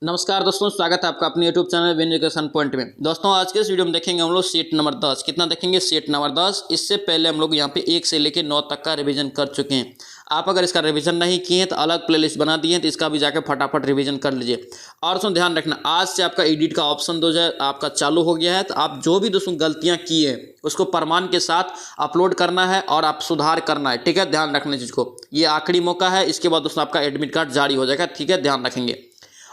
नमस्कार दोस्तों, स्वागत है आपका अपने YouTube channel win education point में। दोस्तों आज के इस वीडियो में देखेंगे हम लोग सेट नंबर 10। कितना देखेंगे? Set number 10। इससे पहले हम लोग यहाँ पे 1 से लेकर 9 तक का रिवीजन कर चुके हैं। आप अगर इसका रिवीजन नहीं किए हैं तो अलग प्लेलिस्ट बना दिए हैं, तो इसका भी जाकर फटाफट रिवीजन कर लीजिए। और दोस्तों ध्यान रखना, आज से आपका एडिट का ऑप्शन 2000 आपका चालू हो गया है। तो आप जो भी दोस्तों गलतियाँ की है उसको प्रमाण के साथ अपलोड करना है और आप सुधार करना है। ठीक है, ध्यान रखना चीज़ को। ये आखिरी मौका है, इसके बाद दोस्तों आपका एडमिट कार्ड जारी हो जाएगा। ठीक है, ध्यान रखेंगे।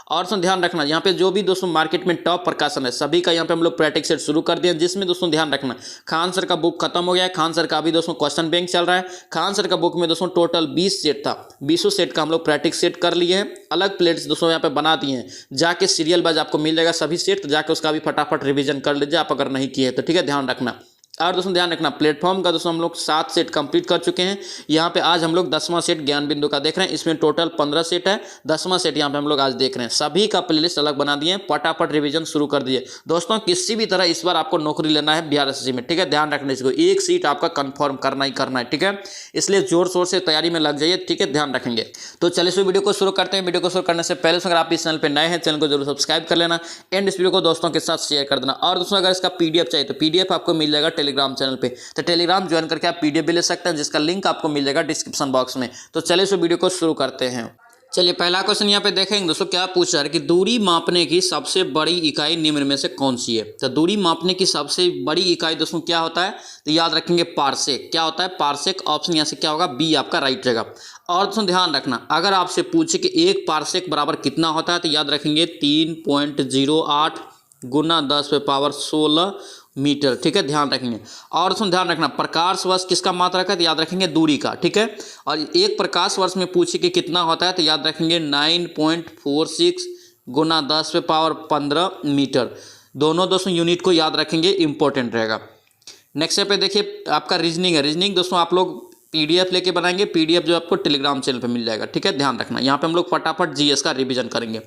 और दोस्तों ध्यान रखना, यहाँ पे जो भी दोस्तों मार्केट में टॉप प्रकाशन है सभी का यहाँ पे हम लोग प्रैक्टिस सेट शुरू कर दिए, जिसमें दोस्तों ध्यान रखना खान सर का बुक खत्म हो गया है। खान सर का अभी दोस्तों क्वेश्चन बैंक चल रहा है। खान सर का बुक में दोस्तों टोटल 20 सेट था, 20 सेट का हम लोग प्रैक्टिस सेट कर लिए हैं। अलग प्लेट्स दोस्तों यहाँ पे बना दिए हैं, जाके सीरियल वाइज आपको मिल जाएगा सभी सेट, तो जाके उसका भी फटाफट रिविजन कर लीजिए आप अगर नहीं किए तो। ठीक है, ध्यान रखना। और दोस्तों ध्यान रखना, प्लेटफॉर्म का दोस्तों हम लोग 7 सेट कंप्लीट कर चुके हैं। यहाँ पे आज हम लोग 10वां सेट ज्ञान बिंदु का देख रहे हैं। इसमें टोटल 15 सेट है, 10वां सेट यहाँ पे हम लोग आज देख रहे हैं। सभी का प्लेलिस्ट अलग बना दिए, फटाफट रिवीजन शुरू कर दिए। दोस्तों किसी भी तरह इस बार आपको नौकरी लेना है बिहार एसएससी में। ठीक है, ध्यान रखना इसको, एक सीट आपका कन्फर्म करना ही करना है। ठीक है, इसलिए जोर शोर से तैयारी में लग जाइए। ठीक है, ध्यान रखेंगे। तो चलिए इस वीडियो को शुरू करते हैं। वीडियो को शुरू करने से पहले अगर आप इस चैनल पर नए हैं, चैनल को जरूर सब्सक्राइब कर लेना एंड इस वीडियो को दोस्तों के साथ शेयर कर देना। और दोस्तों अगर इसका पीडीएफ चाहिए तो पीडीएफ आपको मिल जाएगा टेलीग्राम चैनल पे, तो टेलीग्राम ज्वाइन करके आप पीडीएफ भी ले सकते हैं, जिसका लिंक आपको मिल जाएगा डिस्क्रिप्शन बॉक्स में। तो चलिए इस वीडियो को शुरू करते हैं। चलिए पहला क्वेश्चन यहाँ पे देखेंगे दोस्तों, क्या पूछ रहा है कि दूरी मापने की सबसे बड़ी इकाई निम्न में से कौन सी है। तो दूरी मापने की सबसे बड़ी इकाई दोस्तों क्या होता है, तो याद रखेंगे पारसेक। क्या होता है? पारसेक। ऑप्शन यहाँ से क्या होगा? बी आपका राइट रहेगा। और दोस्तों ध्यान रखना, अगर आपसे पूछे कि एक पारसेक बराबर कितना होता है, तो याद रखेंगे 3.08 गुना 10⁻16 मीटर। ठीक है, ध्यान रखेंगे। और दोस्तों ध्यान रखना, प्रकाश वर्ष किसका मात्रक है, तो याद रखेंगे दूरी का। ठीक है, और एक प्रकाश वर्ष में पूछे कि कितना होता है, तो याद रखेंगे 9.46 गुना 10⁻15 मीटर। दोनों दोस्तों यूनिट को याद रखेंगे, इंपॉर्टेंट रहेगा। नेक्स्ट पे देखिए आपका रीजनिंग है। रीजनिंग दोस्तों आप लोग पीडीएफ लेके बनाएंगे, पीडीएफ जो आपको टेलीग्राम चैनल पे मिल जाएगा। ठीक है, ध्यान रखना। यहाँ पे हम लोग फटाफट जीएस का रिवीजन करेंगे।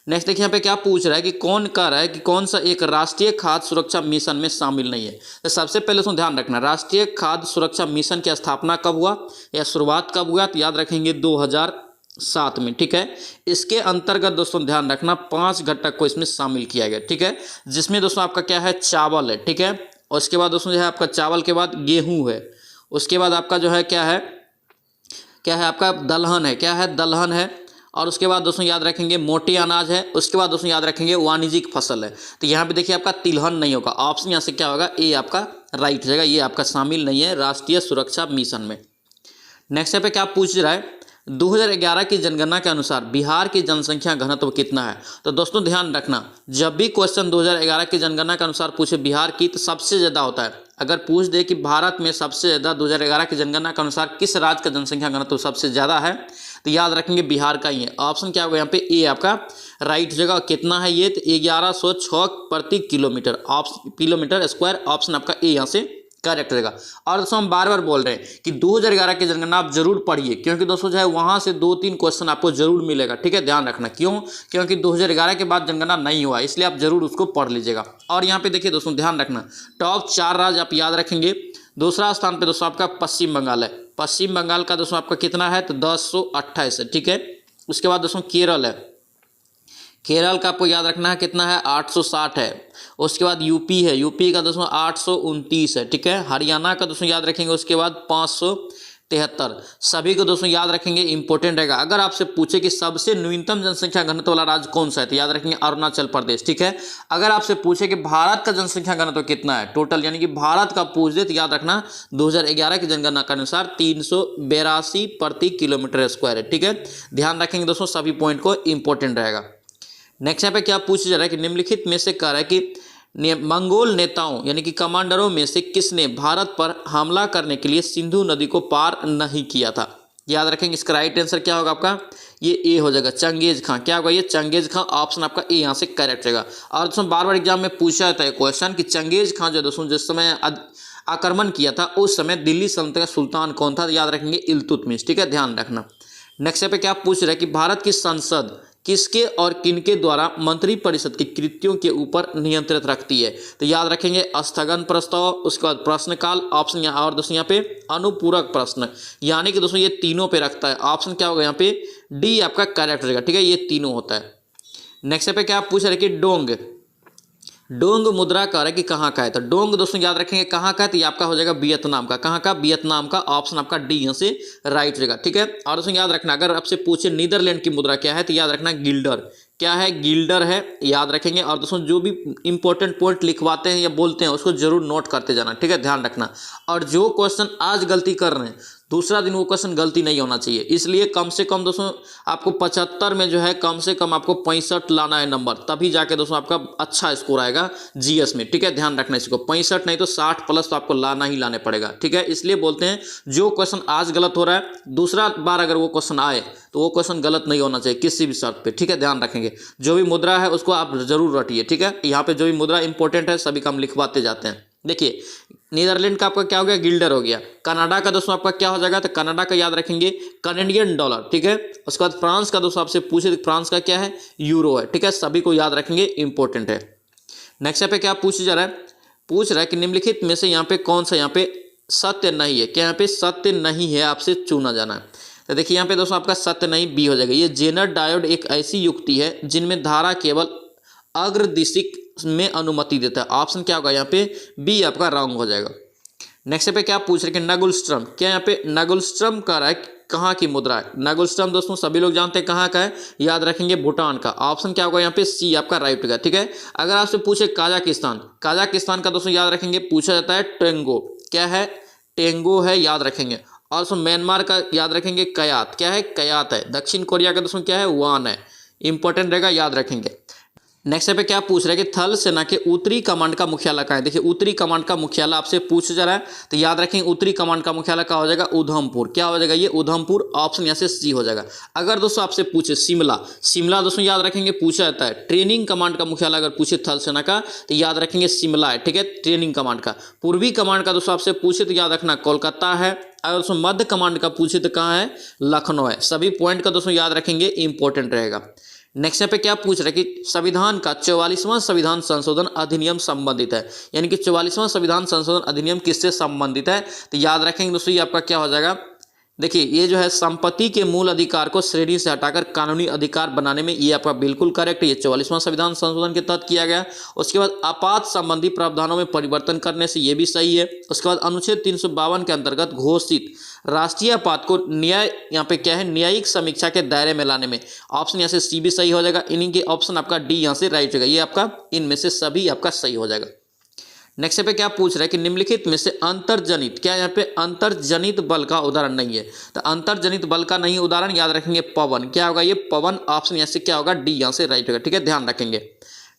नेक्स्ट देखिए यहाँ पे क्या पूछ रहा है कि कौन कह रहा है कि कौन सा एक राष्ट्रीय खाद्य सुरक्षा मिशन में शामिल नहीं है। तो सबसे पहले तो ध्यान रखना, राष्ट्रीय खाद्य सुरक्षा मिशन की स्थापना कब हुआ या शुरुआत कब हुआ, तो याद रखेंगे 2007 में। ठीक है, इसके अंतर्गत दोस्तों ध्यान रखना 5 घटक को इसमें शामिल किया गया। ठीक है, जिसमें दोस्तों आपका क्या है, चावल है। ठीक है, और उसके बाद दोस्तों जो है आपका चावल के बाद गेहूँ है, उसके बाद आपका जो है क्या है आपका दलहन है। क्या है? दलहन है। और उसके बाद दोस्तों याद रखेंगे मोटे अनाज है। उसके बाद दोस्तों याद रखेंगे वाणिज्यिक फसल है। तो यहाँ पे देखिए आपका तिलहन नहीं होगा। ऑप्शन यहाँ से क्या होगा, ए आपका राइट रहेगा। ये आपका शामिल नहीं है राष्ट्रीय सुरक्षा मिशन में। नेक्स्ट पे क्या पूछ रहा है, 2011 की जनगणना के अनुसार बिहार की जनसंख्या घनत्व कितना है। तो दोस्तों ध्यान रखना, जब भी क्वेश्चन 2011 की जनगणना के अनुसार पूछे बिहार की, तो सबसे ज़्यादा होता है। अगर पूछ दे कि भारत में सबसे ज़्यादा 2011 की जनगणना के अनुसार किस राज्य का जनसंख्या घनत्व सबसे ज़्यादा है, तो याद रखेंगे बिहार का ही है। ऑप्शन क्या होगा यहाँ पे, ए आपका राइट जगह। कितना है ये, तो 1106 प्रति किलोमीटर, किलोमीटर स्क्वायर। ऑप्शन आपका ए यहाँ से करेक्ट रहेगा। और दोस्तों हम बार बार बोल रहे हैं कि 2011 की जनगणना आप जरूर पढ़िए, क्योंकि दोस्तों जो है वहाँ से 2-3 क्वेश्चन आपको जरूर मिलेगा। ठीक है, ध्यान रखना। क्यों? क्योंकि 2011 के बाद जनगणना नहीं हुआ, इसलिए आप जरूर उसको पढ़ लीजिएगा। और यहाँ पे देखिए दोस्तों ध्यान रखना, टॉप 4 राज्य आप याद रखेंगे। दूसरा स्थान पे दोस्तों आपका पश्चिम बंगाल है। पश्चिम बंगाल का दोस्तों आपका कितना है, तो 1028 है। ठीक है, उसके बाद दोस्तों केरल है। केरल का आपको याद रखना है कितना है, 860 है। उसके बाद यूपी है, यूपी का दोस्तों 829 है। ठीक है, हरियाणा का दोस्तों याद रखेंगे, उसके बाद 573। सभी को दोस्तों याद रखेंगे, इंपॉर्टेंट रहेगा। अगर आपसे पूछे कि सबसे न्यूनतम जनसंख्या घनत्व वाला राज्य कौन सा है, तो याद रखेंगे अरुणाचल प्रदेश। ठीक है, अगर आपसे पूछे कि भारत का जनसंख्या घनत्व कितना है टोटल, यानी कि भारत का पूछ दे, तो याद रखना 2011 की जनगणना के अनुसार 382 प्रति किलोमीटर स्क्वायर है। ठीक है, ध्यान रखेंगे दोस्तों, सभी पॉइंट को इंपॉर्टेंट रहेगा। नेक्स्ट यहाँ पे क्या पूछ जा रहा है कि निम्नलिखित में से कह रहा है कि मंगोल नेताओं यानी कि कमांडरों में से किसने भारत पर हमला करने के लिए सिंधु नदी को पार नहीं किया था। याद रखेंगे, इसका राइट आंसर क्या होगा आपका, ये ए हो जाएगा, चंगेज खां। क्या होगा ये, चंगेज खां। ऑप्शन आपका ए यहाँ से करेक्ट रहेगा। और दोस्तों बार बार एग्जाम में पूछा जाता है क्वेश्चन कि चंगेज खां जो दोस्तों जिस समय आक्रमण किया था उस समय दिल्ली सल्तनत का सुल्तान कौन था, तो याद रखेंगे इल्तुतमिश। ठीक है, ध्यान रखना। नेक्स्ट पे क्या पूछ रहा है कि भारत की संसद किसके और किनके द्वारा मंत्रिपरिषद की कृतियों के ऊपर नियंत्रित रखती है, तो याद रखेंगे स्थगन प्रस्ताव, उसके बाद प्रश्नकाल। ऑप्शन यहाँ, और दोस्तों यहाँ पे अनुपूरक प्रश्न, यानी कि दोस्तों ये तीनों पे रखता है। ऑप्शन क्या होगा यहाँ पे, डी आपका करेक्ट रहेगा। ठीक है, ये तीनों होता है। नेक्स्ट पे क्या पूछ रहे कि डोंग, डोंग मुद्रा कह रहा है कि कहाँ का है। तो डोंग दोस्तों याद रखेंगे कहाँ का है, तो ये आपका हो जाएगा वियतनाम का। कहाँ का? वियतनाम का। ऑप्शन आपका डी यहाँ से राइट रहेगा, ठीक है। और दोस्तों याद रखना, अगर आपसे पूछे नीदरलैंड की मुद्रा क्या है, तो याद रखना गिल्डर। क्या है? गिल्डर है, याद रखेंगे। और दोस्तों जो भी इंपॉर्टेंट पॉइंट लिखवाते हैं या बोलते हैं उसको जरूर नोट करते जाना, ठीक है, ध्यान रखना। और जो क्वेश्चन आज गलती कर रहे हैं दूसरा दिन वो क्वेश्चन गलती नहीं होना चाहिए, इसलिए कम से कम दोस्तों आपको 75 में जो है कम से कम आपको 65 लाना है नंबर, तभी जाके दोस्तों आपका अच्छा स्कोर आएगा जीएस में, ठीक है, ध्यान रखना इसको। 65 नहीं तो 60 प्लस तो आपको लाना ही लाने पड़ेगा, ठीक है। इसलिए बोलते हैं जो क्वेश्चन आज गलत हो रहा है दूसरा बार अगर वो क्वेश्चन आए तो वो क्वेश्चन गलत नहीं होना चाहिए किसी भी शर्त पे, ठीक है, ध्यान रखेंगे। जो भी मुद्रा है उसको आप जरूर रटिए, ठीक है। यहाँ पे जो भी मुद्रा इंपॉर्टेंट है सभी का हम लिखवाते जाते हैं। देखिए नीदरलैंड का आपका क्या हो गया? गिल्डर हो गया। कनाडा का दोस्तों आपका क्या हो जाएगा? तो कनाडा का याद रखेंगे कैनेडियन डॉलर, ठीक है। उसके बाद फ्रांस का दोस्तों आपसे पूछे तो फ्रांस का क्या है? यूरो है, ठीक है, सभी को याद रखेंगे, इंपॉर्टेंट है। नेक्स्ट पे क्या पूछा जा रहा है? पूछ रहा है कि निम्नलिखित में से यहाँ पे कौन सा यहाँ पे सत्य नहीं है। क्या यहाँ पे सत्य नहीं है आपसे चुना जाना है। तो देखिए यहाँ पे दोस्तों आपका सत्य नहीं बी हो जाएगा। ये जेनर डायोड एक ऐसी युक्ति है जिनमें धारा केवल अग्रदिशिक में अनुमति देता है। ऑप्शन क्या होगा यहाँ पे? बी आपका रॉन्ग हो जाएगा। नेक्स्ट पे क्या पूछ रहे कि नगुलस्ट्रम, क्या यहाँ पे नगुलस्ट्रम का रहा है कहाँ की मुद्रा है? नगुलस्ट्रम दोस्तों सभी लोग जानते हैं कहाँ का है, याद रखेंगे भूटान का। ऑप्शन क्या होगा यहाँ पे? सी आपका राइट होगा, ठीक है। अगर आपसे पूछे काजाकिस्तान, काजाकिस्तान का दोस्तों याद रखेंगे पूछा जाता है टेंगो। क्या है? टेंगो है, याद रखेंगे। और दोस्तों म्यांमार का याद रखेंगे कयात। क्या है? कयात है। दक्षिण कोरिया का दोस्तों क्या है? वान है, इंपॉर्टेंट रहेगा, याद रखेंगे। नेक्स्ट पे क्या पूछ रहे हैं कि थल सेना के उत्तरी कमांड का मुख्यालय कहाँ है। देखिए उत्तरी कमांड का मुख्यालय आपसे पूछा जा रहा है, तो याद रखेंगे उत्तरी कमांड का मुख्यालय क्या हो जाएगा? उधमपुर। क्या हो जाएगा ये? उधमपुर। ऑप्शन यहाँ से सी हो जाएगा। अगर दोस्तों आपसे पूछे शिमला, शिमला दोस्तों याद रखेंगे पूछा जाता है ट्रेनिंग कमांड का मुख्यालय अगर पूछे थल सेना का तो याद रखेंगे शिमला है, ठीक है, ट्रेनिंग कमांड का। पूर्वी कमांड का दोस्तों आपसे पूछे तो याद रखना कोलकाता है। अगर दोस्तों मध्य कमांड का पूछे तो कहाँ है? लखनऊ है। सभी पॉइंट का दोस्तों याद रखेंगे, इंपॉर्टेंट रहेगा। नेक्स्ट पे क्या पूछ रहे कि संविधान का 44वां संविधान संशोधन अधिनियम संबंधित है, यानी कि 44वां संविधान संशोधन अधिनियम किससे संबंधित है? तो याद रखेंगे दोस्तों ये आपका क्या हो जाएगा? देखिए ये जो है संपत्ति के मूल अधिकार को श्रेणी से हटाकर कानूनी अधिकार बनाने में ये आपका बिल्कुल करेक्ट है। ये 44वां संविधान संशोधन के तहत किया गया। उसके बाद आपात संबंधी प्रावधानों में परिवर्तन करने से ये भी सही है। उसके बाद अनुच्छेद 352 के अंतर्गत घोषित राष्ट्रीय आपात को न्याय यहाँ पे क्या है? न्यायिक समीक्षा के दायरे में लाने में। ऑप्शन यहाँ से सी भी सही हो जाएगा। इन्हीं के ऑप्शन आपका डी यहाँ से राइट होगा। ये आपका इनमें से सभी आपका सही हो जाएगा। नेक्स्ट पे क्या पूछ रहा है कि निम्नलिखित में से अंतर्जनित, क्या यहाँ पे अंतर्जनित बल का उदाहरण नहीं है? तो अंतर्जनित बल का नहीं उदाहरण याद रखेंगे पवन। क्या होगा ये? पवन। ऑप्शन यहाँ से क्या होगा? डी यहाँ से राइट होगा, ठीक है, ध्यान रखेंगे।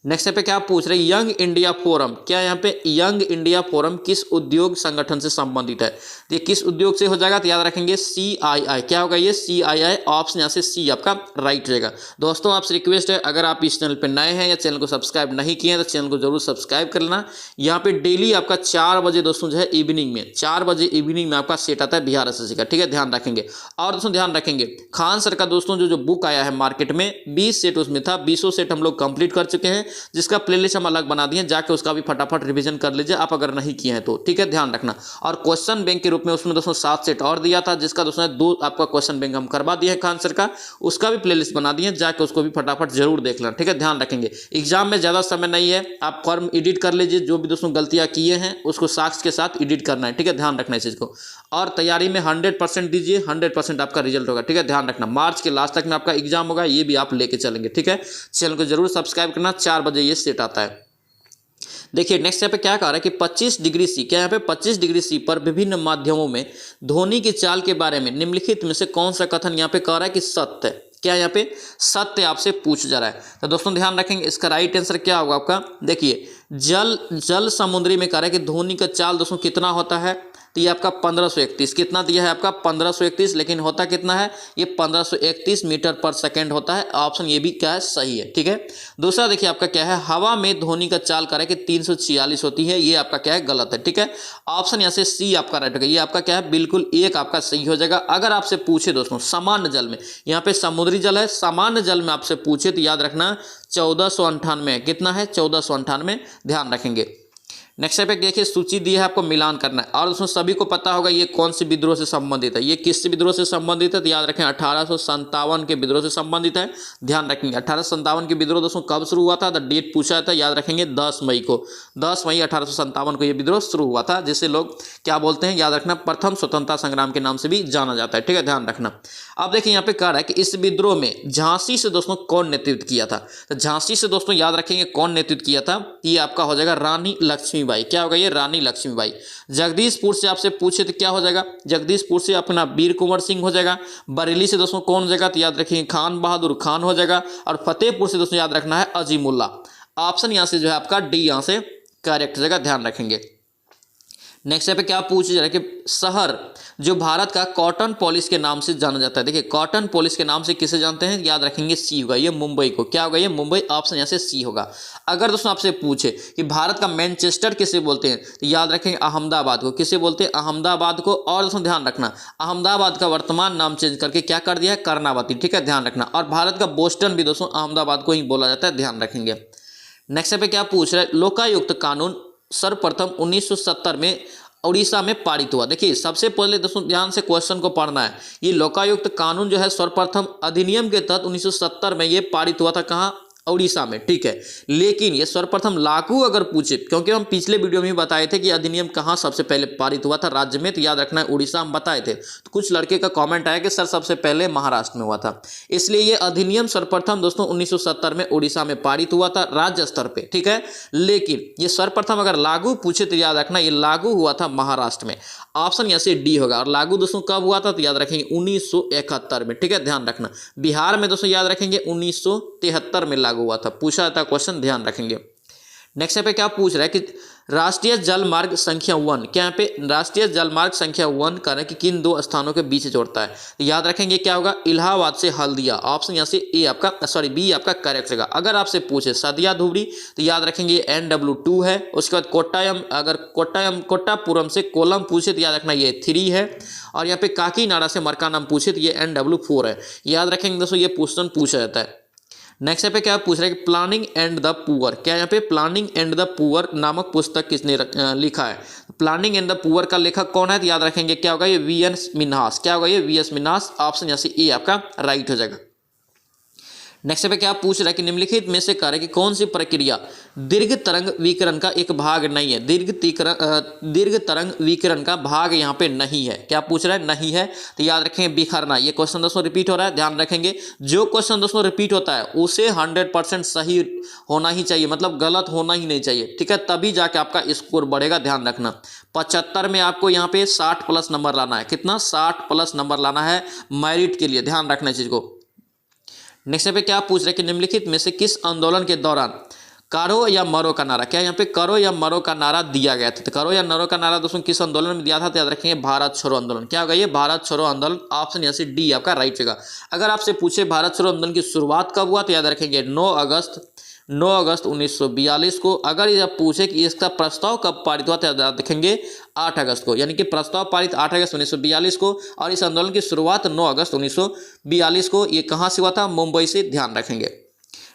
नेक्स्ट पे क्या पूछ रहे हैं? यंग इंडिया फोरम, क्या यहाँ पे यंग इंडिया फोरम किस उद्योग संगठन से संबंधित है? ये किस उद्योग से हो जाएगा? तो याद रखेंगे CII। क्या होगा ये? CII। ऑप्शन यहाँ से सी आपका राइट रहेगा। दोस्तों आपसे रिक्वेस्ट है अगर आप इस चैनल पे नए हैं या चैनल को सब्सक्राइब नहीं किए हैं तो चैनल को जरूर सब्सक्राइब कर लेना। यहाँ पे डेली आपका 4 बजे दोस्तों जो है इवनिंग में 4 बजे इवनिंग में आपका सेट आता है बिहार SSC का, ठीक है, ध्यान रखेंगे। और दोस्तों ध्यान रखेंगे खान सर का दोस्तों जो बुक आया है मार्केट में 20 सेट उसमें था, 20 सेट हम लोग कंप्लीट कर चुके हैं, जिसका प्लेलिस्ट हम अलग बना दिए, जाके उसका भी फटाफट रिवीजन कर लीजिए आप अगर नहीं किए हैं तो, ठीक है, ध्यान रखना। और क्वेश्चन बैंक के रूप में उसमें दोस्तों 7 सेट और दिया था, जिसका दोस्तों 2 आपका क्वेश्चन बैंक हम करवा दिए हैं खान सर का, उसका भी प्लेलिस्ट बना दिए, जाके उसको भी फटाफट जरूर देख लेना, ठीक है, ध्यान रखेंगे। एग्जाम में ज्यादा समय नहीं है, आप फॉर्म एडिट कर लीजिए, जो भी दोस्तों गलतियां किए हैं उसको साक्ष्य के साथ एडिट करना है, ठीक है, ध्यान रखना इस चीज को। और तैयारी में 100% दीजिए, 100% आपका रिजल्ट होगा, ठीक है, ध्यान रखना। मार्च के लास्ट तक में आपका एग्जाम होगा, ये भी आप लेके चलेंगे, ठीक है। चैनल को जरूर सब्सक्राइब करना, 4 बजे ये सेट आता है। देखिए नेक्स्ट यहाँ पे क्या कह रहा है कि 25 डिग्री सी, क्या यहाँ पे 25 डिग्री सी पर विभिन्न माध्यमों में ध्वनि की चाल के बारे में निम्नलिखित में से कौन सा कथन यहाँ पे कह रहा है कि सत्य है? क्या यहाँ पे सत्य आपसे पूछ जा रहा है। तो दोस्तों ध्यान रखेंगे इसका राइट आंसर क्या होगा आपका? देखिए जल समुद्री में कह रहा है कि ध्वनि का चाल दोस्तों कितना होता है? तो ये आपका 1531, कितना दिया है आपका? 1531, लेकिन होता कितना है? ये 1531 मीटर पर सेकेंड होता है। ऑप्शन ये भी क्या है? सही है, ठीक है। दूसरा देखिए आपका क्या है? हवा में ध्वनि का चाल करें कि 346 होती है, ये आपका क्या है? गलत है, ठीक है। ऑप्शन यहाँ से सी आपका राइट होगा, ये आपका क्या है? बिल्कुल एक आपका सही हो जाएगा। अगर आपसे पूछे दोस्तों सामान्य जल में, यहाँ पे समुद्री जल है, सामान्य जल में आपसे पूछे तो याद रखना 1498, कितना है? 1498, ध्यान रखेंगे। नेक्स्ट पे देखिए सूची दी है, आपको मिलान करना है। और दोस्तों सभी को पता होगा ये कौन सी विद्रोह से संबंधित है, ये किस विद्रोह से संबंधित है, तो याद रखें 1857 के विद्रोह से संबंधित है। ध्यान रखेंगे 1857 के विद्रोह दोस्तों कब शुरू हुआ था, द डेट पूछा था, याद रखेंगे 10 मई को, 10 मई 1857 को ये विद्रोह शुरू हुआ था, जिसे लोग क्या बोलते हैं, याद रखना प्रथम स्वतंत्रता संग्राम के नाम से भी जाना जाता है। ठीक है, ध्यान रखना। अब देखिए यहाँ पे कह रहा है कि इस विद्रोह में झांसी से दोस्तों कौन नेतृत्व किया था, तो झांसी से दोस्तों याद रखेंगे कौन नेतृत्व किया था, ये आपका हो जाएगा रानी लक्ष्मीबाई। क्या होगा ये, रानी लक्ष्मीबाई। जगदीशपुर से आपसे पूछे तो क्या हो जाएगा, जगदीशपुर से अपना वीर कुंवर सिंह हो जाएगा। बरेली से दोस्तों कौन हो जाएगा, तो याद रखेंगे खान बहादुर खान हो जाएगा। और फतेहपुर से दोस्तों याद रखना है अजीमुल्ला। ऑप्शन यहाँ से जो है आपका डी यहाँ से करेक्ट जगह, ध्यान रखेंगे। नेक्स्ट पे क्या पूछ रहा है कि शहर जो भारत का कॉटन पॉलिश के नाम से जाना जाता है, देखिए कॉटन पॉलिश के नाम से किसे जानते हैं, याद रखेंगे सी होगा, ये मुंबई को। क्या होगा ये, मुंबई। ऑप्शन यहाँ से सी होगा। अगर दोस्तों आपसे पूछे कि भारत का मैनचेस्टर किसे बोलते हैं, तो याद रखेंगे अहमदाबाद को। किसे बोलते हैं, अहमदाबाद को। और दोस्तों ध्यान रखना अहमदाबाद का वर्तमान नाम चेंज करके क्या कर दिया है, कर्णावती। ठीक है, ध्यान रखना। और भारत का बोस्टन भी दोस्तों अहमदाबाद को ही बोला जाता है, ध्यान रखेंगे। नेक्स्ट पे क्या पूछ रहा है, लोकायुक्त कानून सर्वप्रथम 1970 में उड़ीसा में पारित हुआ। देखिए सबसे पहले दोस्तों ध्यान से क्वेश्चन को पढ़ना है। ये लोकायुक्त कानून जो है सर्वप्रथम अधिनियम के तहत 1970 में ये पारित हुआ था, कहाँ, उड़ीसा में। ठीक है, लेकिन ये सर्वप्रथम लागू अगर पूछे, क्योंकि हम पिछले वीडियो में बताए थे कि अधिनियम कहाँ सबसे पहले पारित हुआ था राज्य में, तो याद रखना है उड़ीसा हम बताए थे। तो कुछ लड़के का कमेंट आया कि सर सबसे पहले महाराष्ट्र में हुआ था, इसलिए ये अधिनियम सर्वप्रथम दोस्तों 1970 में उड़ीसा में पारित हुआ था राज्य स्तर पर। ठीक है, लेकिन ये सर्वप्रथम अगर लागू पूछे तो याद रखना ये लागू हुआ था महाराष्ट्र में। ऑप्शन यहाँ से डी होगा। और लागू दोस्तों कब हुआ था, तो याद रखेंगे 1971 में। ठीक है, ध्यान रखना। बिहार में दोस्तों याद रखेंगे 1973 में लागू हुआ था, पूछा था क्वेश्चन, ध्यान रखेंगे। नेक्स्ट पे क्या पूछ रहा है कि राष्ट्रीय जल मार्ग संख्या 1, क्या यहाँ पे राष्ट्रीय जल मार्ग संख्या 1 कर कि किन दो स्थानों के बीच जोड़ता है, तो याद रखेंगे क्या होगा, इलाहाबाद से हल्दिया। ऑप्शन यहाँ से ए आपका सॉरी बी आपका करेक्ट होगा। अगर आपसे पूछे सदिया धुबरी तो याद रखेंगे NW2 है। उसके बाद कोट्टायम, अगर कोट्टापुरम से कोलम पूछे तो याद रखना ये 3 है। और यहाँ पे काकीनाडा से मरकानम पूछे तो ये NW4 है। याद रखेंगे दोस्तों ये क्वेश्चन पूछा जाता है। नेक्स्ट पे क्या पूछ रहा है कि प्लानिंग एंड द पुअर, क्या यहाँ पे प्लानिंग एंड द पुअर नामक पुस्तक किसने लिखा है, प्लानिंग एंड द पुअर का लेखक कौन है, तो याद रखेंगे क्या होगा ये VS मिन्हास। क्या होगा ये VS मिन्हास। ऑप्शन यहाँ से ए आपका राइट हो जाएगा। नेक्स्ट पे क्या पूछ रहा है कि निम्नलिखित में से कार्य की कौन सी प्रक्रिया दीर्घ तरंग विकिरण का एक भाग नहीं है, दीर्घ तरंग विकिरण का भाग यहाँ पे नहीं है। क्या पूछ रहा है, नहीं है, तो याद रखेंगे बिखरना। ये क्वेश्चन दोस्तों रिपीट हो रहा है, ध्यान रखेंगे। जो क्वेश्चन दोस्तों रिपीट होता है उसे 100% सही होना ही चाहिए, मतलब गलत होना ही नहीं चाहिए। ठीक है, तभी जाके आपका स्कोर बढ़ेगा, ध्यान रखना। 75 में आपको यहाँ पे 60+ नंबर लाना है। कितना, 60+ नंबर लाना है मेरिट के लिए, ध्यान रखना इस चीज को। नेक्स्ट पे क्या पूछ रहे हैं कि निम्नलिखित में से किस आंदोलन के दौरान करो या मरो का नारा, क्या यहाँ पे करो या मरो का नारा दिया गया था, तो करो या मरो का नारा दोस्तों किस आंदोलन में दिया था, तो याद रखेंगे भारत छोड़ो आंदोलन। क्या होगा ये, भारत छोड़ो आंदोलन। ऑप्शन यहाँ से डी आपका राइट होगा। अगर आपसे पूछे भारत छोड़ो आंदोलन की शुरुआत कब हुआ, तो याद रखेंगे 9 अगस्त 1942 को। अगर ये पूछे कि इसका प्रस्ताव कब पारित हुआ, तो याद रखेंगे 8 अगस्त को, यानी कि प्रस्ताव पारित 8 अगस्त 1942 को। और इस आंदोलन की शुरुआत 9 अगस्त 1942 को। ये कहाँ से हुआ था, मुंबई से, ध्यान रखेंगे।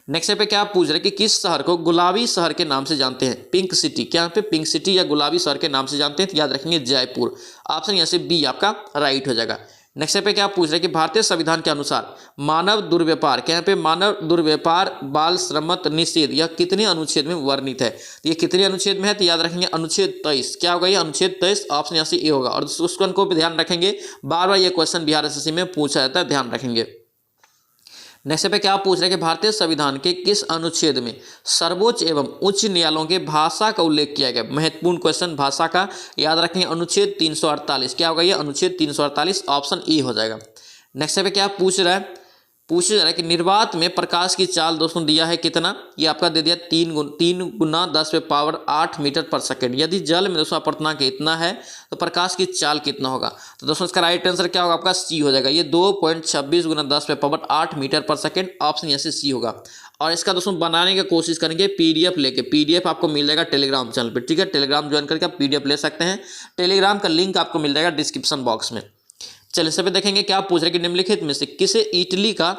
नेक्स्ट पे क्या पूछ रहे हैं कि किस शहर को गुलाबी शहर के नाम से जानते हैं, पिंक सिटी। क्या यहाँ पे पिंक सिटी या गुलाबी शहर के नाम से जानते हैं, तो याद रखेंगे जयपुर। ऑप्शन यहाँ से बी आपका राइट हो जाएगा। नेक्स्ट पे क्या पूछ रहे हैं कि भारतीय संविधान के अनुसार मानव दुर्व्यापार, क्या यहाँ पे मानव दुर्व्यापार बाल श्रमत निषेध यह कितने अनुच्छेद में वर्णित है, ये कितने अनुच्छेद में है, तो याद रखेंगे अनुच्छेद 23। क्या होगा ये, अनुच्छेद 23। ऑप्शन यहाँ से ए होगा। और उस क्वेश्चन को भी ध्यान रखेंगे, बार बार ये क्वेश्चन बिहार SSC में पूछा जाता है, ध्यान रखेंगे। नेक्स्ट पे क्या पूछ रहे हैं कि भारतीय संविधान के किस अनुच्छेद में सर्वोच्च एवं उच्च न्यायालयों के भाषा का उल्लेख किया गया, महत्वपूर्ण क्वेश्चन भाषा का। याद रखेंगे अनुच्छेद 348। क्या होगा ये, अनुच्छेद 348। ऑप्शन ए हो जाएगा। नेक्स्ट पे क्या पूछ रहा है कि निर्वात में प्रकाश की चाल दोस्तों दिया है कितना, ये आपका दे दिया 3 गुना 10⁻8 मीटर पर सेकेंड। यदि जल में दोस्तों अपर्तनांक इतना है तो प्रकाश की चाल कितना होगा, तो दोस्तों इसका राइट आंसर क्या होगा, आपका सी हो जाएगा। ये 2.26 गुना 10⁻8 मीटर पर सेकेंड। ऑप्शन यहाँ से सी होगा। और इसका दोस्तों बनाने की कोशिश करेंगे PDF लेके। PDF आपको मिल जाएगा टेलीग्राम चैनल पर। ठीक है, टेलीग्राम ज्वाइन करके आप PDF ले सकते हैं। टेलीग्राम का लिंक आपको मिल जाएगा डिस्क्रिप्शन बॉक्स में। चलिए सब देखेंगे क्या पूछ रहे कि निम्नलिखित में से किसे इटली का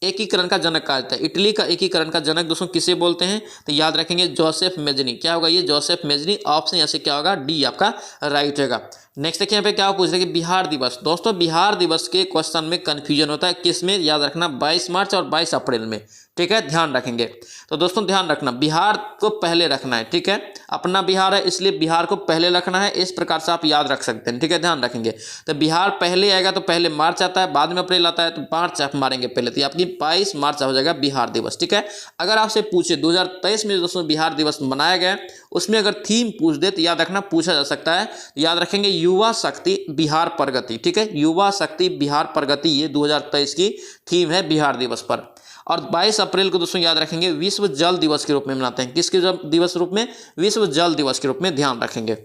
एकीकरण का जनक कहा जाता है। इटली का एकीकरण का जनक दोस्तों किसे बोलते हैं, तो याद रखेंगे जोसेफ मेजनी। क्या होगा ये, जोसेफ मेजनी। ऑप्शन यहाँ से क्या होगा, डी आपका राइट होगा। नेक्स्ट देखिए यहाँ पे क्या पूछ रहे हैं कि बिहार दिवस। दोस्तों बिहार दिवस के क्वेश्चन में कंफ्यूजन होता है, किस में, याद रखना 22 मार्च और 22 अप्रैल में, ठीक है, ध्यान रखेंगे। तो दोस्तों ध्यान रखना, बिहार को पहले रखना है, ठीक है, अपना बिहार है इसलिए बिहार को पहले रखना है, इस प्रकार से आप याद रख सकते हैं, ठीक है, ध्यान रखेंगे। तो बिहार पहले आएगा तो पहले मार्च आता है, बाद में अप्रैल आता है, तो मार्च आप मारेंगे पहले, तो आपकी 22 मार्च हो जाएगा बिहार दिवस, ठीक है। अगर आपसे पूछे 2023 में दोस्तों बिहार दिवस मनाया गया, उसमें अगर थीम पूछ दे तो याद रखना पूछा जा सकता है, याद रखेंगे युवा शक्ति बिहार प्रगति, ठीक है, युवा शक्ति बिहार प्रगति, ये 2023 की थीम है बिहार दिवस पर। और 22 अप्रैल को दोस्तों याद रखेंगे विश्व जल दिवस के रूप में मनाते हैं, किसके दिवस रूप में, विश्व जल दिवस के रूप में, ध्यान रखेंगे।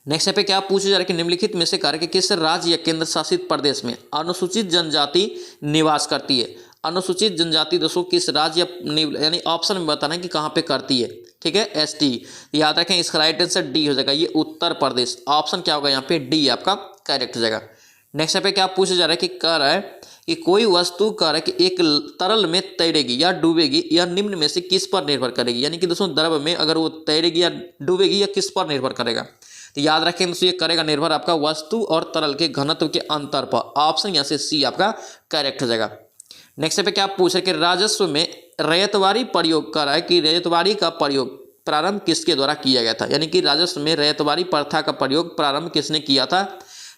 नेक्स्ट पे क्या पूछा जा रहा है कि निम्नलिखित में से कार्य के किस राज्य या केंद्र शासित प्रदेश में अनुसूचित जनजाति निवास करती है। अनुसूचित जनजाति दोस्तों किस राज्य यानी ऑप्शन में बताना है कि कहाँ पे करती है, ठीक है, एसटी। याद रखें इसका राइट आंसर डी हो जाएगा, ये उत्तर प्रदेश। ऑप्शन क्या होगा यहाँ पे, डी आपका करेक्ट हो जाएगा। नेक्स्ट पे क्या पूछा जा रहा है कि कह रहा है कि कोई वस्तु कह रहा है कि एक तरल में तैरेगी या डूबेगी या निम्न में से किस पर निर्भर करेगी, यानी कि दोस्तों द्रव में अगर वो तैरेगी या डूबेगी या किस पर निर्भर करेगा। तो याद रखें दोस्तों ये करेगा निर्भर आपका वस्तु और तरल के घनत्व के अंतर पर। ऑप्शन यहाँ से सी आपका करेक्ट हो जाएगा। नेक्स्ट पे क्या पूछ रहे कि राजस्व में रैयतवारी प्रयोग कर रहा है कि रैयतवारी का प्रयोग प्रारंभ किसके द्वारा किया गया था, यानी कि राजस्व में रैयतवारी प्रथा का प्रयोग प्रारंभ किसने किया था।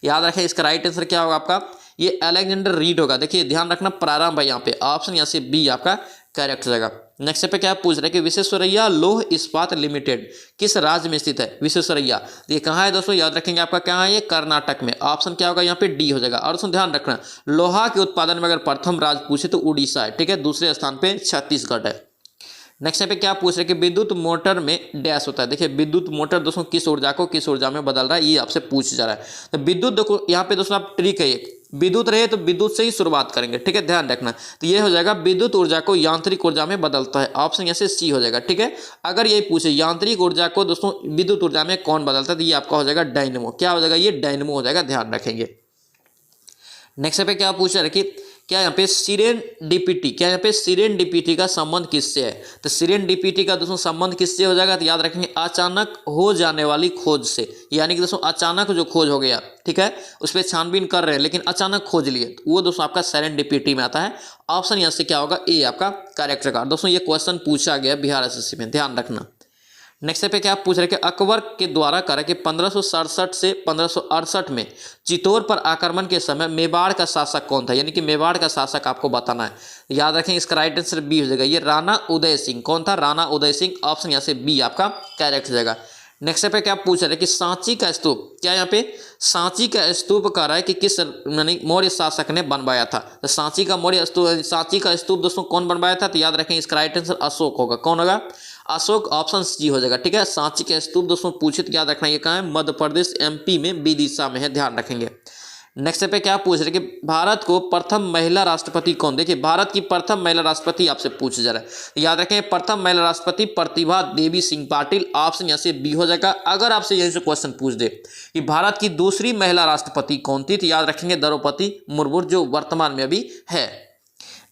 याद रखें इसका राइट आंसर क्या होगा आपका, ये अलेक्जेंडर रीड होगा। देखिए ध्यान रखना प्रारंभ है यहाँ पे, ऑप्शन यहाँ से बी आपका करेक्ट हो जाएगा। नेक्स्ट पे क्या पूछ रहे हैं कि विश्वेश्वरैया लौह इस्पात लिमिटेड किस राज्य में स्थित है। विश्वेश्वरैया ये कहाँ है दोस्तों, याद रखेंगे आपका कहाँ है, ये कर्नाटक में। ऑप्शन क्या होगा यहाँ पे, डी हो जाएगा। और दोस्तों ध्यान रखना लोहा के उत्पादन में अगर प्रथम राज्य पूछे तो उड़ीसा है, ठीक है, दूसरे स्थान पे छत्तीसगढ़ है। नेक्स्ट पे क्या पूछ रहे हैं कि विद्युत मोटर में डैश होता है। देखिए विद्युत मोटर दोस्तों किस ऊर्जा को किस ऊर्जा में बदल रहा है, ये आपसे पूछ जा रहा है। तो विद्युत देखो यहाँ पे दोस्तों आप ट्रिक है, एक विद्युत रहे तो विद्युत से ही शुरुआत करेंगे, ठीक है, ध्यान रखना। तो ये हो जाएगा विद्युत ऊर्जा को यांत्रिक ऊर्जा में बदलता है। ऑप्शन यहाँ से सी हो जाएगा, ठीक है। अगर ये पूछे यांत्रिक ऊर्जा को दोस्तों विद्युत ऊर्जा में कौन बदलता है, तो ये आपका हो जाएगा डायनेमो। क्या हो जाएगा, ये डायनेमो हो जाएगा, ध्यान रखेंगे। नेक्स्ट पे क्या पूछ रहा है कि क्या यहाँ पे सीरेंडिपिटी, क्या यहाँ पे सीरेंडिपिटी का संबंध किससे है। तो सीरेंडिपिटी का दोस्तों संबंध किससे हो जाएगा, तो याद रखेंगे अचानक हो जाने वाली खोज से। यानी कि दोस्तों अचानक जो खोज हो गया, ठीक है, उस पर छानबीन कर रहे हैं लेकिन अचानक खोज लिए, तो वो दोस्तों आपका सेरेंडिपिटी में आता है। ऑप्शन यहाँ से क्या होगा, ए आपका करेक्ट होगा। दोस्तों ये क्वेश्चन पूछा गया बिहार एसएससी में, ध्यान रखना। नेक्स्ट पे क्या पूछ रहे कि अकबर के द्वारा करा कि 1567 से 1568 में चित्तौड़ पर आक्रमण के समय मेवाड़ का शासक कौन था, यानी कि मेवाड़ का शासक आपको बताना है। याद रखें इसका राइट आंसर बी हो जाएगा, ये राणा उदय सिंह। कौन था, राणा उदय सिंह। ऑप्शन यहाँ से बी आपका करेक्ट हो जाएगा। नेक्स्ट पे क्या पूछ रहे कि सांची का स्तूप, क्या यहाँ पे सांची का स्तूप कह रहा है कि किस यानी मौर्य शासक ने बनवाया था। तो सांची का मौर्य स्तूप, सांची का स्तूप दोस्तों कौन बनवाया था, तो याद रखें इसका राइट आंसर अशोक होगा। कौन होगा, अशोक। ऑप्शन सी हो जाएगा, ठीक है। सांची का स्तूप दोस्तों पूछे तो याद रखना ये कहाँ है, मध्य प्रदेश एमपी में विदिशा में है, ध्यान रखेंगे। नेक्स्ट पे क्या पूछ रहे कि भारत को प्रथम महिला राष्ट्रपति कौन। देखिए भारत की प्रथम महिला राष्ट्रपति आपसे पूछा जा रहा है, याद रखें प्रथम महिला राष्ट्रपति प्रतिभा देवी सिंह पाटिल। ऑप्शन यहाँ से बी हो जाएगा। अगर आपसे यहीं से क्वेश्चन पूछ दे कि भारत की दूसरी महिला राष्ट्रपति कौन थी, तो याद रखेंगे द्रौपदी मुर्मू जो वर्तमान में अभी है।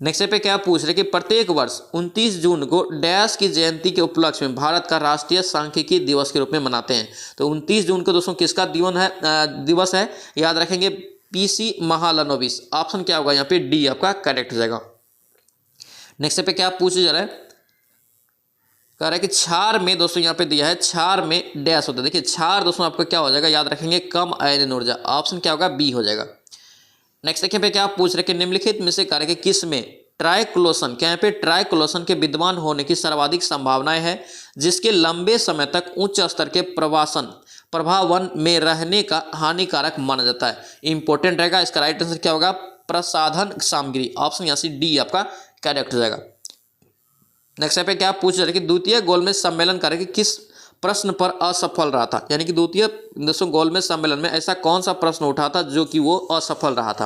नेक्स्ट पे क्या पूछ रहे कि प्रत्येक वर्ष 29 जून को डैश की जयंती के उपलक्ष्य में भारत का राष्ट्रीय सांख्यिकी दिवस के रूप में मनाते हैं। तो 29 जून को दोस्तों किसका दिवस है, याद रखेंगे पीसी महालनोबिस। ऑप्शन क्या होगा यहाँ पे, डी आपका करेक्ट हो जाएगा। नेक्स्ट पे क्या पूछा जा रहा है, कह रहा है कि क्षार में दोस्तों यहाँ पे दिया है क्षार में डैश होता है। देखिए क्षार दोस्तों आपका क्या हो जाएगा, याद रखेंगे कम आयन ऊर्जा। ऑप्शन क्या होगा, बी हो जाएगा। नेक्स्ट देखिए पे क्या पूछ रहे कि निम्नलिखित में से कार्य के किस में ट्राइक्लोसन, क्या यहाँ पे ट्राइक्लोसन के विद्यमान होने की सर्वाधिक संभावनाएं है, जिसके लंबे समय तक उच्च स्तर के प्रभावन में रहने का हानिकारक माना जाता है। इंपॉर्टेंट रहेगा, इसका राइट आंसर क्या होगा, प्रसाधन सामग्री। ऑप्शन यहाँ से डी आपका करेक्ट हो जाएगा। नेक्स्ट पे क्या पूछ रहे कि द्वितीय गोलमेज सम्मेलन कार्य के किस प्रश्न पर असफल रहा था, यानी कि द्वितीय दोस्तों गोलमेज सम्मेलन में ऐसा कौन सा प्रश्न उठा था जो कि वो असफल रहा था।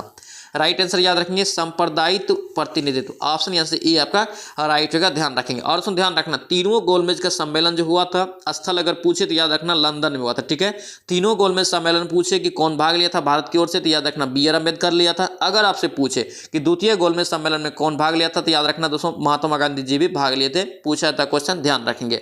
राइट आंसर याद रखेंगे सांप्रदायिक प्रतिनिधित्व, ऑप्शन यहाँ से ए आपका राइट होगा, ध्यान रखेंगे। और सुन ध्यान रखना, तीनों गोलमेज का सम्मेलन जो हुआ था, स्थल अगर पूछे तो याद रखना लंदन में हुआ था, ठीक है। तीनों गोलमेज सम्मेलन पूछे कि कौन भाग लिया था भारत की ओर से, तो याद रखना बी आर अम्बेडकर लिया था। अगर आपसे पूछे कि द्वितीय गोलमेज सम्मेलन में कौन भाग लिया था, तो याद रखना दोस्तों महात्मा गांधी जी भी भाग लिए थे, पूछा था क्वेश्चन, ध्यान रखेंगे।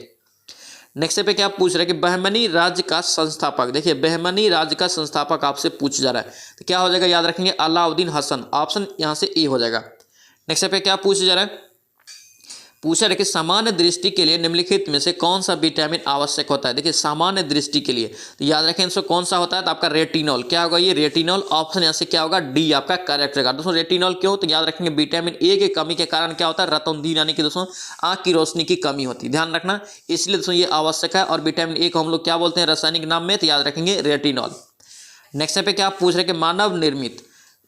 नेक्स्ट पे क्या पूछ रहे हैं कि बहमनी राज्य का संस्थापक, देखिए बहमनी राज्य का संस्थापक आपसे पूछ जा रहा है, तो क्या हो जाएगा, याद रखेंगे अलाउद्दीन हसन, ऑप्शन यहां से ए हो जाएगा। नेक्स्ट पे क्या पूछा जा रहा है, पूछा है कि सामान्य दृष्टि के लिए निम्नलिखित में से कौन सा विटामिन आवश्यक होता है। देखिए सामान्य दृष्टि के लिए तो याद रखें इसमें कौन सा होता है, तो आपका रेटिनॉल, क्या होगा ये रेटिनॉल, ऑप्शन यहाँ से क्या होगा डी आपका करेक्ट रहेगा। दोस्तों रेटिनॉल क्यों, तो याद रखेंगे विटामिन ए की कमी के कारण क्या होता है, रतौंदीन यानी कि दोस्तों आंख की रोशनी की कमी होती है, ध्यान रखना, इसलिए दोस्तों ये आवश्यक है। और विटामिन ए को हम लोग क्या बोलते हैं रासायनिक नाम में, तो याद रखेंगे रेटिनॉल। नेक्स्ट पे क्या पूछ रहे कि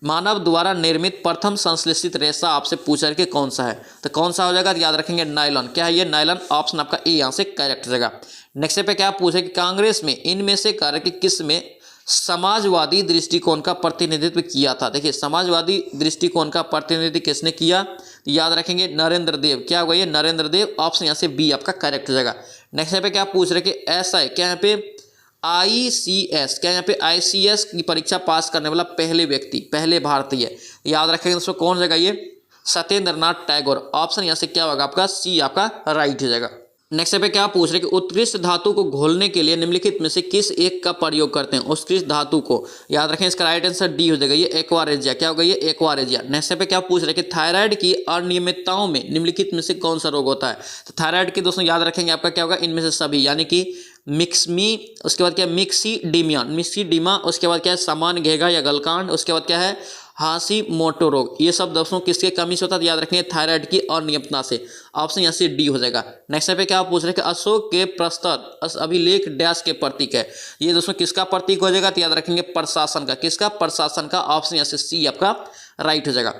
मानव द्वारा निर्मित प्रथम संश्लेषित रेशा आपसे पूछ रहे कि कौन सा है, तो कौन सा हो जाएगा, तो याद रखेंगे नायलॉन, क्या है ये नायलॉन, ऑप्शन आपका ए यहाँ से करेक्ट हो जाएगा। नेक्स्ट पे क्या पूछे कि कांग्रेस में इनमें से कार्य कि किस में समाजवादी दृष्टिकोण का प्रतिनिधित्व किया था। देखिए समाजवादी दृष्टिकोण का प्रतिनिधित्व किसने किया, तो याद रखेंगे नरेंद्र देव, क्या होगा ये नरेंद्र देव, ऑप्शन यहाँ से बी आपका करेक्ट हो जाएगा। नेक्स्ट पे क्या पूछ रहे कि ऐसा है क्या यहाँ पे ICS, क्या यहाँ पे ICS की परीक्षा पास करने वाला पहले व्यक्ति, पहले भारतीय, याद रखेंगे दोस्तों कौन हो जाएगा ये सत्येंद्र नाथ टैगोर, ऑप्शन यहाँ से क्या होगा आपका सी आपका राइट हो जाएगा। नेक्स्ट पे क्या पूछ रहे कि उत्कृष्ट धातु को घोलने के लिए निम्नलिखित में से किस एक का प्रयोग करते हैं। उत्कृष्ट धातु को याद रखें, इसका राइट आंसर डी हो जाएगा, ये एक्वारेजिया, क्या होगा ये एक्वारेजिया। नेक्स्ट पे क्या पूछ रहे कि थायराइड की अनियमितताओं में निम्नलिखित में से कौन सा रोग होता है, तो थायराइड की दोस्तों याद रखेंगे आपका क्या होगा इनमें से सभी, यानी कि मिक्समी, उसके बाद क्या है मिक्सीडीमा, उसके बाद क्या है सामान्य घेगा या गलकांड, उसके बाद क्या है हासी मोटो रोग, ये सब दोस्तों किसके कमी से होता है, याद रखेंगे थायराइड की अनियमितता से, ऑप्शन यहाँ से डी हो जाएगा। नेक्स्ट पे क्या पूछ रहे हैं कि अशोक के प्रस्तर अभिलेख डैश के प्रतीक है, ये दोस्तों किसका प्रतीक हो जाएगा, तो याद रखेंगे प्रशासन का, किसका प्रशासन का, ऑप्शन यहाँ से सी आपका राइट हो जाएगा।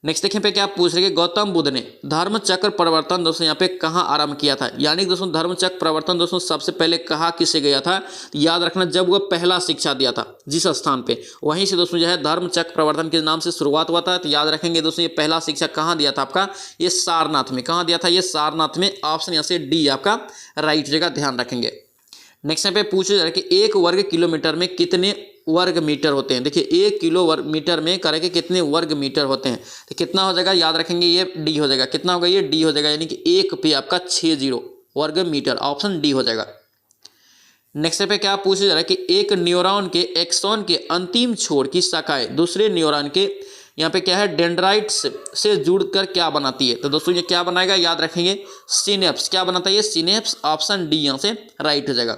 नेक्स्ट देखिए पे क्या पूछ रहे हैं कि गौतम बुद्ध ने धर्म चक्र प्रवर्तन दोस्तों यहाँ पे कहाँ आरंभ किया था, यानी कि दोस्तों धर्म चक्र प्रवर्तन दोस्तों सबसे पहले कहाँ किसे गया था, तो याद रखना जब वह पहला शिक्षा दिया था जिस स्थान पे, वहीं से दोस्तों जो है धर्म चक्र प्रवर्तन के नाम से शुरुआत हुआ था। तो याद रखेंगे दोस्तों ये पहला शिक्षा कहाँ दिया था आपका, ये सारनाथ में, कहाँ दिया था ये सारनाथ में, ऑप्शन यहाँ से डी आपका राइट जगह, ध्यान रखेंगे। नेक्स्ट पे पूछा जा रहा है कि 1 वर्ग किलोमीटर में कितने वर्ग मीटर होते हैं। देखिए 1 किलो वर्ग मीटर में करेंगे कितने वर्ग मीटर होते हैं, तो कितना हो जाएगा, याद रखेंगे ये डी हो जाएगा, कितना होगा ये डी हो जाएगा, यानी कि 1 पे आपका 60 वर्ग मीटर, ऑप्शन डी हो जाएगा। नेक्स्ट पे क्या पूछा जा रहा है कि एक न्यूरॉन के एक्सॉन के अंतिम छोर की शाखाएं दूसरे न्यूरॉन के यहाँ पे क्या है डेंड्राइट्स से जुड़कर क्या बनाती है, तो दोस्तों ये क्या बनाएगा, याद रखेंगे सिनेप्स, क्या बनाता है ये सिनेप्स, ऑप्शन डी यहाँ से राइट हो जाएगा।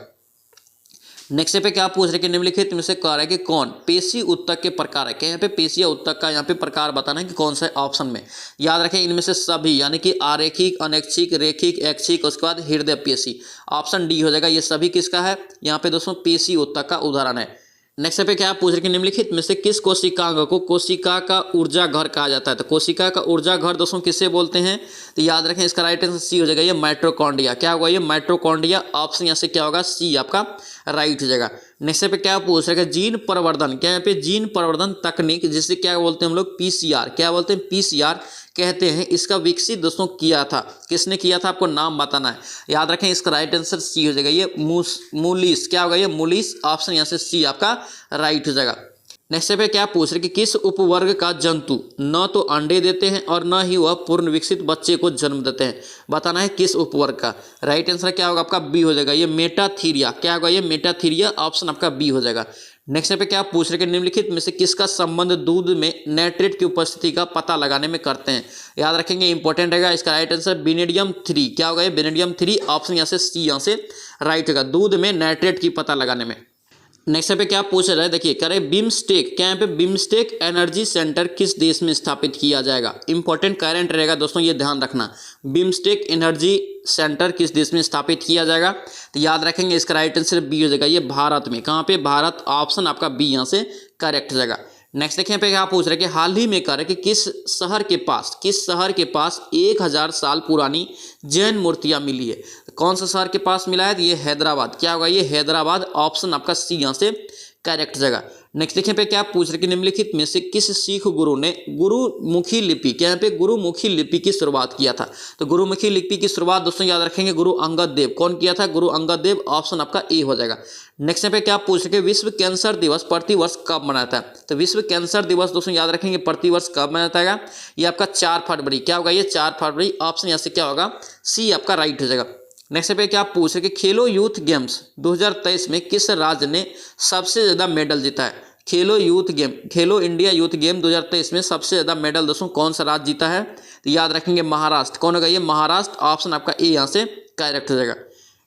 नेक्स्ट पे क्या पूछ रहे कि निम्नलिखित में से कह रहा है कि कौन पेशी उत्तक के प्रकार है, क्या यहाँ पे पेशी या उत्तक का यहाँ पे प्रकार बताना है कि कौन सा है, ऑप्शन में याद रखें इनमें से सभी, यानी कि आरेखिक, अनैच्छिक, रेखिक, ऐच्छिक, उसके बाद हृदय पेशी, ऑप्शन डी हो जाएगा, ये सभी किसका है, यहाँ पे दोस्तों पेशी उत्तक का उदाहरण है। नेक्स्ट पे क्या पूछ रहे कि निम्नलिखित में से किस कोशिकांग को कोशिका का ऊर्जा घर कहा जाता है, तो कोशिका का ऊर्जा घर दोस्तों किसे बोलते हैं, तो याद रखें इसका राइट आंसर सी हो जाएगा, ये माइटोकॉन्ड्रिया, क्या होगा ये माइटोकॉन्ड्रिया, ऑप्शन यहाँ से क्या होगा सी आपका राइट हो जाएगा। नेक्स्ट पे क्या पूछ रहे हैं जीन प्रवर्धन, क्या यहाँ पे जीन प्रवर्धन तकनीक जिसे क्या बोलते हैं हम लोग PCR, क्या बोलते हैं PCR कहते हैं, इसका विकसित दोस्तों किया था, किसने किया था आपको नाम बताना है, याद रखें इसका राइट आंसर सी हो जाएगा, ये मूलिस, क्या होगा ये मूलिस, ऑप्शन यहाँ से सी आपका राइट हो जाएगा। नेक्स्ट पे क्या पूछ रहे कि किस उपवर्ग का जंतु न तो अंडे देते हैं और न ही वह पूर्ण विकसित बच्चे को जन्म देते हैं, बताना है किस उपवर्ग का, राइट आंसर क्या होगा आपका बी हो जाएगा, ये मेटाथीरिया, क्या होगा ये मेटाथीरिया, ऑप्शन आपका बी हो जाएगा। नेक्स्ट पे क्या पूछ रहे कि निम्नलिखित में से किसका संबंध दूध में नाइट्रेट की उपस्थिति का पता लगाने में करते हैं, याद रखेंगे इंपॉर्टेंट रहेगा, इसका राइट आंसर बेनेडियम 3, क्या होगा ये बेनेडियम 3, ऑप्शन यहाँ से सी यहाँ से राइट होगा, दूध में नाइट्रेट की पता लगाने में। नेक्स्ट पे क्या पूछ रहा है, देखिए कह रहे बिम्स्टेक, क्या यहाँ पे बिम्स्टेक एनर्जी सेंटर किस देश में स्थापित किया जाएगा, इंपॉर्टेंट करंट रहेगा दोस्तों, ये ध्यान रखना, बिम्स्टेक एनर्जी सेंटर किस देश में स्थापित किया जाएगा, तो याद रखेंगे इसका राइट आंसर बी हो जाएगा, ये भारत में, कहाँ पे भारत, ऑप्शन आपका बी यहाँ से करेक्ट हो जाएगा। नेक्स्ट देखिए पे क्या पूछ रहे हैं कि हाल ही में करें कि किस शहर के पास 1000 साल पुरानी जैन मूर्तियां मिली है, कौन सा शहर के पास मिला है, तो ये हैदराबाद, क्या होगा ये हैदराबाद, ऑप्शन आपका सी यहाँ से करेक्ट जगह। नेक्स्ट देखिए पे क्या पूछ रहे कि निम्नलिखित में से किस सिख गुरु ने गुरुमुखी लिपि, क्या यहाँ पे गुरुमुखी लिपि की शुरुआत किया था। तो गुरुमुखी लिपि की शुरुआत दोस्तों याद रखेंगे गुरु अंगद देव। कौन किया था? गुरु अंगद देव। ऑप्शन आपका ए हो जाएगा। नेक्स्ट पे क्या पूछ रहे विश्व कैंसर दिवस प्रतिवर्ष कब मनाता है? तो विश्व कैंसर दिवस दोस्तों याद रखेंगे प्रतिवर्ष कब मनाता है? ये आपका 4 फरवरी। क्या होगा ये? 4 फरवरी। ऑप्शन यहाँ से क्या होगा? सी आपका राइट हो जाएगा। नेक्स्ट पे क्या पूछ रहे कि खेलो यूथ गेम्स 2023 में किस राज्य ने सबसे ज़्यादा मेडल जीता है? खेलो इंडिया यूथ गेम 2023 में सबसे ज़्यादा मेडल दोस्तों कौन सा राज्य जीता है? तो याद रखेंगे महाराष्ट्र। कौन होगा ये? महाराष्ट्र। ऑप्शन आपका ए यहाँ से करेक्ट हो जाएगा।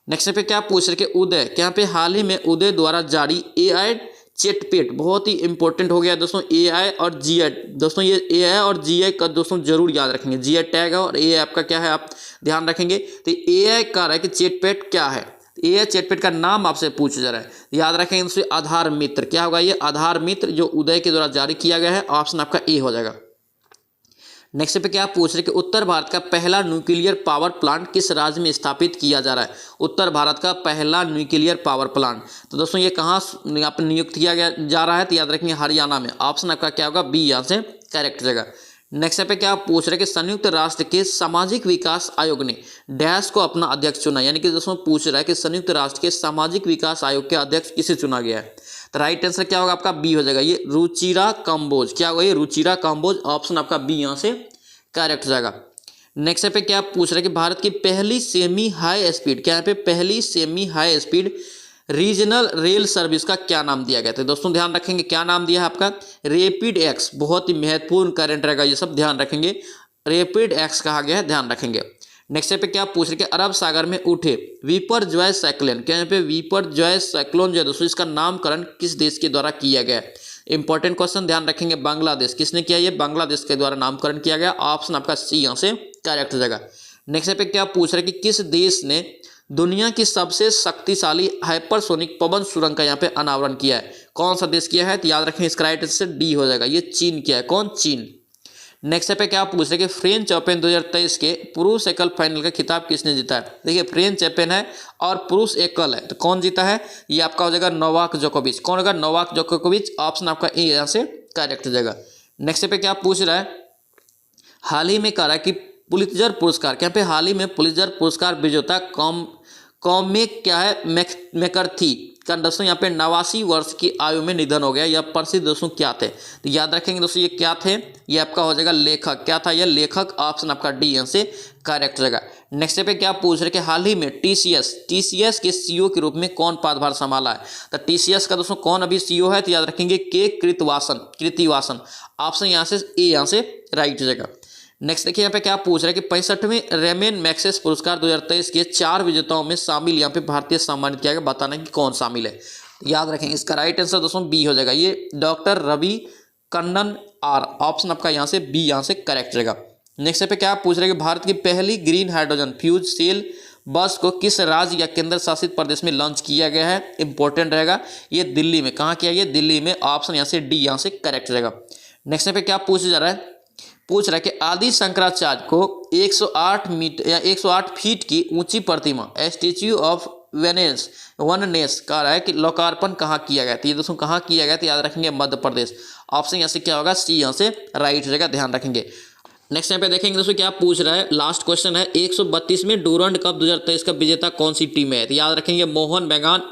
नेक्स्ट पे क्या पूछ रहे कि उदय, क्या यहाँ पे हाल ही में उदय द्वारा जारी AI चैटपेट, बहुत ही इंपॉर्टेंट हो गया दोस्तों AI और GI। दोस्तों ये AI और GI का दोस्तों जरूर याद रखेंगे। GI टैग है और AI आपका क्या है आप ध्यान रखेंगे। तो AI कह रहा है कि चैटपेट क्या है? AI चैटपेट का नाम आपसे पूछा जा रहा है, याद रखेंगे दोस्तों आधार मित्र। क्या होगा ये? आधार मित्र, जो उदय के द्वारा जारी किया गया है। ऑप्शन आपका ए हो जाएगा। नेक्स्ट पे क्या पूछ रहे कि उत्तर भारत का पहला न्यूक्लियर पावर प्लांट किस राज्य में स्थापित किया जा रहा है? उत्तर भारत का पहला न्यूक्लियर पावर प्लांट, तो दोस्तों ये कहाँ यहाँ पर नियुक्त किया गया जा रहा है? तो याद रखेंगे हरियाणा में। ऑप्शन आपका क्या होगा? बी यहाँ से करेक्ट जगह। नेक्स्ट पे क्या पूछ रहे कि संयुक्त राष्ट्र के सामाजिक विकास आयोग ने डैश को अपना अध्यक्ष चुना, यानी कि दोस्तों पूछ रहा है कि संयुक्त राष्ट्र के सामाजिक विकास आयोग के अध्यक्ष किसे चुना गया है? तो राइट आंसर क्या होगा आपका? बी हो जाएगा। ये रुचिरा कंबोज। क्या होगा ये? रुचिरा कंबोज। ऑप्शन आपका बी यहाँ से करेक्ट हो जाएगा। नेक्स्ट पे क्या पूछ रहे कि भारत की पहली सेमी हाई स्पीड, क्या यहाँ पे पहली semi high speed regional rail service का क्या नाम दिया गया? तो दोस्तों ध्यान रखेंगे क्या नाम दिया है आपका? Rapid x. बहुत ही महत्वपूर्ण करंट रहेगा ये सब, ध्यान रखेंगे। रैपिड एक्स कहा गया है, ध्यान रखेंगे। नेक्स्ट पे क्या पूछ रहे कि अरब सागर में उठे विपर्जॉय साइक्लोन, क्या यहाँ पे विपर्जॉय साइक्लोन जो है दोस्तों इसका नामकरण किस देश के द्वारा किया गया है? इंपॉर्टेंट क्वेश्चन, ध्यान रखेंगे। बांग्लादेश। किसने किया? ये बांग्लादेश के द्वारा नामकरण किया गया। ऑप्शन आपका सी यहाँ से करेक्ट हो जाएगा। नेक्स्ट पे क्या पूछ रहे कि किस देश ने दुनिया की सबसे शक्तिशाली हाइपरसोनिक पवन सुरंग का यहाँ पे अनावरण किया है? कौन सा देश किया है? तो याद रखें इसका राइट आंसर डी हो जाएगा। ये चीन किया है। कौन? चीन। नेक्स्ट पे क्या पूछ रहे कि फ्रेंच ओपन 2023 के पुरुष एकल फाइनल का खिताब किसने जीता है? देखिए फ्रेंच ओपन है और पुरुष एकल है, तो कौन जीता है? ये आपका हो जाएगा नोवाक जोकोविच। कौन होगा? नोवाक जोकोविच। ऑप्शन आपका ए यहाँ से करेक्ट हो जाएगा। नेक्स्ट पे क्या पूछ रहा है, हाल ही में कह रहा है कि पुलित्जर पुरस्कार, क्या पे हाल ही में पुलित्जर पुरस्कार विजेता कॉमिक क्या है मैकर्थी का दोस्तों यहाँ पे 89 वर्ष की आयु में निधन हो गया। यह प्रसिद्ध दोस्तों क्या थे? तो याद रखेंगे दोस्तों ये क्या थे? ये आपका हो जाएगा लेखक। क्या था ये? लेखक। ऑप्शन आपका डी यहाँ से करेक्ट हो जाएगा। नेक्स्ट पे क्या पूछ रहे कि हाल ही में टीसीएस के सीईओ के रूप में कौन पदभार संभाला है? तो टीसीएस का दोस्तों कौन अभी सीईओ है? तो याद रखेंगे के कृतिवासन। ऑप्शन यहाँ से ए यहाँ से राइट हो जाएगा। नेक्स्ट देखिए यहाँ पे क्या पूछ रहे हैं कि 65वें रेमन मैग्सेसे पुरस्कार 2023 के 4 विजेताओं में शामिल यहाँ पे भारतीय सम्मानित किया गया, बताना कि कौन शामिल है? याद रखेंगे इसका राइट आंसर दोस्तों बी हो जाएगा। ये doctor Ravi Kannan R. Option आपका यहाँ से बी यहाँ से करेक्ट रहेगा। नेक्स्ट पे क्या पूछ रहे हैं कि भारत की पहली ग्रीन हाइड्रोजन फ्यूज सेल बस को किस राज्य या केंद्र शासित प्रदेश में लॉन्च किया गया है? इंपॉर्टेंट रहेगा। ये दिल्ली में। कहाँ किया? ये दिल्ली में। ऑप्शन यहाँ से डी यहाँ से करेक्ट रहेगा। नेक्स्ट पे क्या पूछा जा रहा है? पूछ रहा है कि आदि शंकराचार्य को 108 मीटर या 108 फीट की ऊंची प्रतिमा स्टैच्यू ऑफ वननेस कह रहा है कि लोकार्पण कहाँ किया गया? तो ये दोस्तों कहाँ किया गया? तो याद रखेंगे मध्य प्रदेश। ऑप्शन यहाँ से क्या होगा? सी यहाँ से राइट हो जाएगा, ध्यान रखेंगे। नेक्स्ट टाइम पे देखेंगे दोस्तों क्या पूछ रहा है, लास्ट क्वेश्चन है 132वें डूरंड कप 2023 का विजेता कौन सी टीम है? तो याद रखेंगे मोहन बागान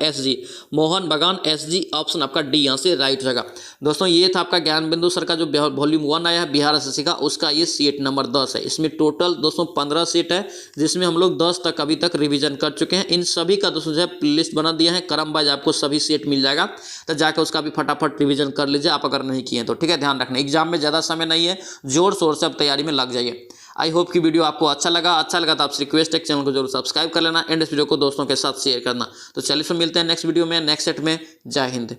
एसजी। ऑप्शन आपका डी यहाँ से राइट रहेगा। दोस्तों ये था आपका ज्ञान बिंदु सर का जो वॉल्यूम 1 आया है बिहार एसएससी का, उसका ये सेट नंबर 10 है। इसमें टोटल दोस्तों 15 सेट है, जिसमें हम लोग 10 तक अभी तक रिविजन कर चुके हैं। इन सभी का दोस्तों जो है लिस्ट बना दिया है, क्रम वाइज आपको सभी सेट मिल जाएगा, तो जाकर उसका भी फटाफट रिविजन कर लीजिए आप अगर नहीं किए तो, ठीक है। ध्यान रखना एग्जाम में ज़्यादा समय नहीं है, जोर शोर से अब तैयारी में लग जाइए। आई होप कि वीडियो आपको अच्छा लगा तो आपसे रिक्वेस्ट है चैनल को जरूर सब्सक्राइब कर लेना एंड इस वीडियो को दोस्तों के साथ शेयर करना। तो चलिए फिर मिलते हैं नेक्स्ट वीडियो में, नेक्स्ट सेट में। जय हिंद।